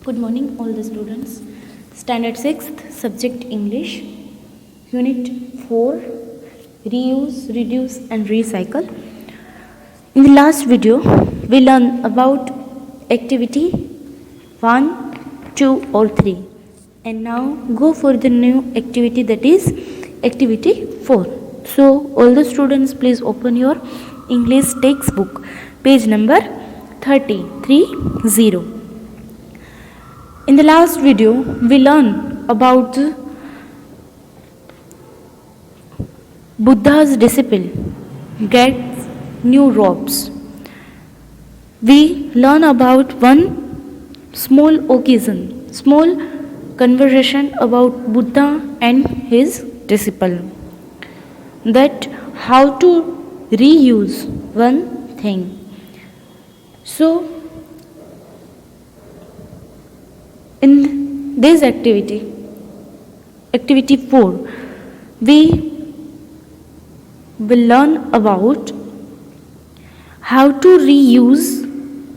Good morning, all the students. Standard 6th, subject English, Unit 4, Reuse, Reduce and Recycle. In the last video, we learned about activity 1, 2 or 3. And now go for the new activity, that is activity 4. So all the students, please open your English textbook, page number 330. In the last video, we learned about Buddha's disciple gets new robes. We learn about one small occasion, small conversation about Buddha and his disciple, that how to reuse one thing. So in this activity 4, we will learn about how to reuse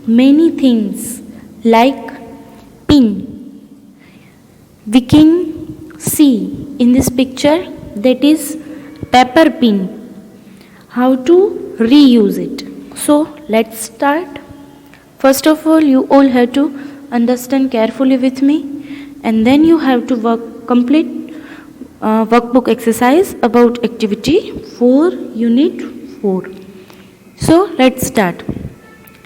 many things like pin. We can see in this picture, that is paper pin, how to reuse it. So let's start. First of all, you all have to understand carefully with me, and then you have to complete workbook exercise about activity 4, unit 4. So let's start.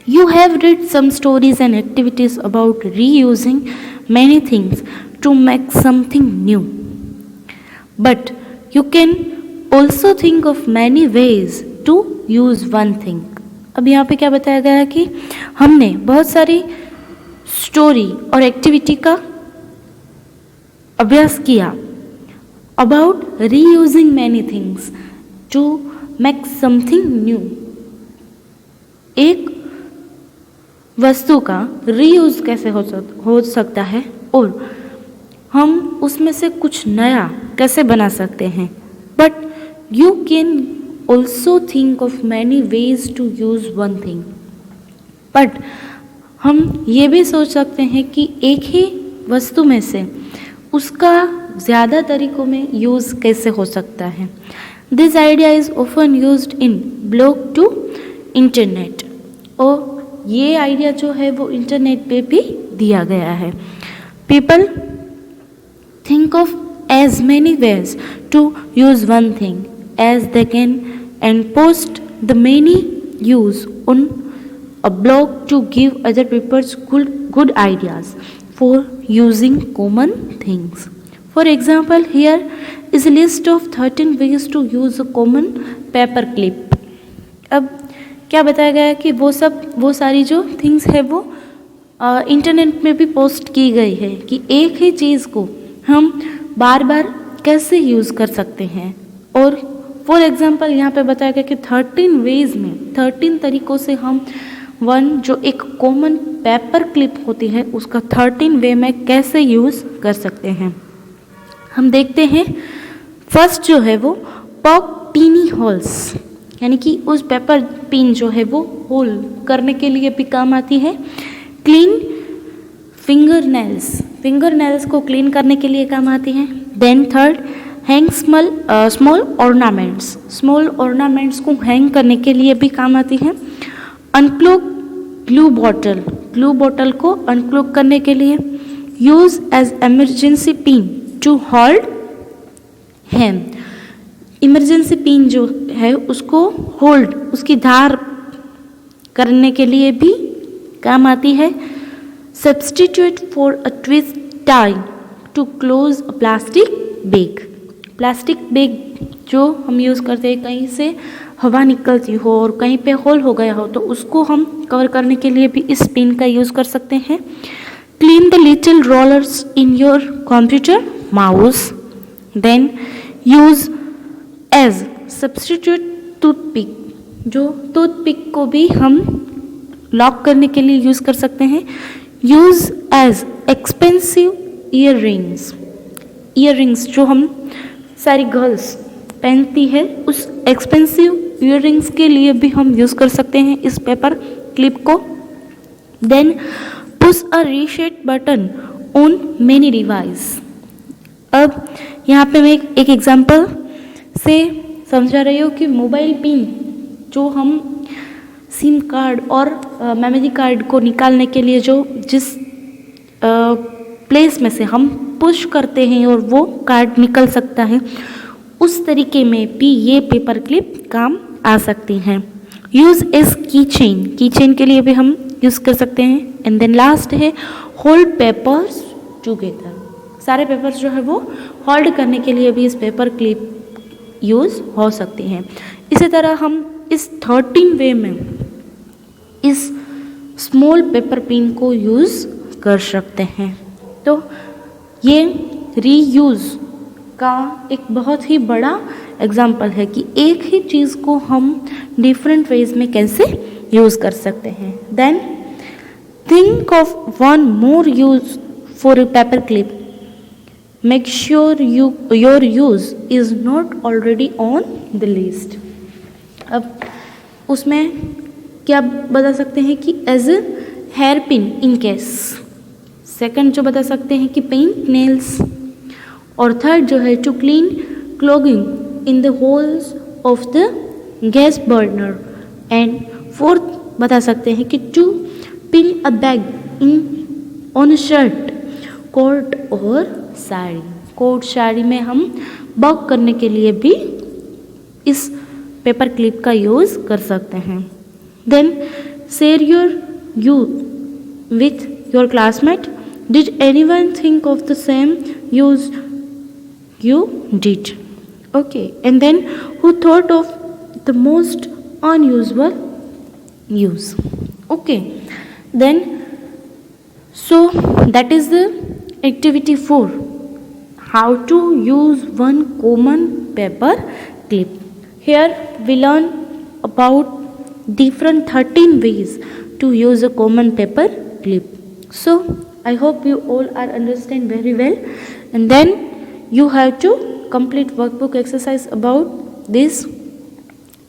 You have read some stories and activities about reusing many things to make something new, but you can also think of many ways to use one thing. अब यहाँ पे क्या बताया गया है कि हमने बहुत सारी स्टोरी और एक्टिविटी का अभ्यास किया about reusing many things to make something new. एक वस्तु का रीयूज कैसे हो सकता है और हम उसमें से कुछ नया कैसे बना सकते हैं. But you can also think of many ways to use one thing. But हम ये भी सोच सकते हैं कि एक ही वस्तु में से उसका ज़्यादा तरीक़ों में यूज़ कैसे हो सकता है. This idea is often used in blog to internet. और ये आइडिया जो है वो इंटरनेट पे भी दिया गया है. People think of as many ways to use one thing as they can and post the many use on a blog to give other people good ideas for using common things. For example, here is a list of 13 ways to use a common paper clip. अब क्या बताया गया है कि वो सारी जो things है वो इंटरनेट में भी पोस्ट की गई है कि एक ही चीज़ को हम बार बार कैसे यूज़ कर सकते हैं. और फॉर एग्जांपल यहाँ पे बताया गया कि 13 वेज में 13 तरीक़ों से हम जो एक कॉमन पेपर क्लिप होती है उसका 13 वे में कैसे यूज़ कर सकते हैं. हम देखते हैं फर्स्ट जो है वो पॉक टीनी होल्स, यानी कि उस पेपर पिन जो है वो होल करने के लिए भी काम आती है. क्लीन फिंगर नेल्स को क्लीन करने के लिए काम आती है. Then third, hang small ornaments को हैंग करने के लिए भी काम आती है. अनक्लोग ग्लू बॉटल को अनक्लोग करने के लिए. Use as emergency pin to hold hem. Emergency pin जो है उसको होल्ड, उसकी धार करने के लिए भी काम आती है. Substitute for a twist tie to close a plastic bag जो हम यूज़ करते हैं, कहीं से हवा निकलती हो और कहीं पे होल हो गया हो तो उसको हम कवर करने के लिए भी इस पिन का यूज़ कर सकते हैं. Clean the little rollers in your computer mouse. Then use as substitute toothpick, जो टूथपिक को भी हम लॉक करने के लिए यूज़ कर सकते हैं. यूज़ एज एक्सपेंसिव ईयररिंग्स जो हम सारी गर्ल्स पहनती है, उस एक्सपेंसिव ईयररिंग्स के लिए भी हम यूज़ कर सकते हैं इस पेपर क्लिप को. Then push a reset button on many device. अब यहाँ पे मैं एक एग्जांपल से समझा रही हूँ कि मोबाइल पिन जो हम सिम कार्ड और मेमोरी कार्ड को निकालने के लिए जो जिस प्लेस में से हम पुश करते हैं और वो कार्ड निकल सकता है, उस तरीके में भी ये पेपर क्लिप काम आ सकती हैं। यूज़ एज की चेन के लिए भी हम यूज़ कर सकते हैं। एंड देन लास्ट है होल्ड पेपर्स टुगेदर। सारे पेपर्स जो है वो होल्ड करने के लिए भी इस पेपर क्लिप यूज़ हो सकती हैं। इसी तरह हम इस 13 वे में इस स्मॉल पेपर पिन को यूज़ कर सकते हैं। तो ये रीयूज़ का एक बहुत ही बड़ा एग्जाम्पल है कि एक ही चीज़ को हम डिफरेंट वेज में कैसे यूज़ कर सकते हैं। Then think of one more use for a paper clip. Make sure your use is not already on the list. अब उसमें क्या बता सकते हैं कि as a hair pin in case. Second जो बता सकते हैं कि पेंट नेल्स। और थर्ड जो है to clean clogging in the holes of the gas burner. And fourth बता सकते हैं कि to pin a bag in on shirt, coat और साड़ी। कोट साड़ी में हम बग करने के लिए भी इस पेपर क्लिप का यूज़ कर सकते हैं। Then share your you with your classmate. Did anyone think of the same use you did? Okay, and then who thought of the most unusual use? Okay, then so that is the activity 4, how to use one common paper clip. Here we learn about different 13 ways to use a common paper clip. So I hope you all are understand very well, and then you have to complete workbook exercise about this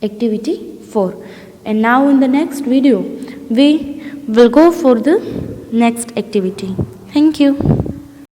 activity 4. And now in the next video we will go for the next activity. Thank you.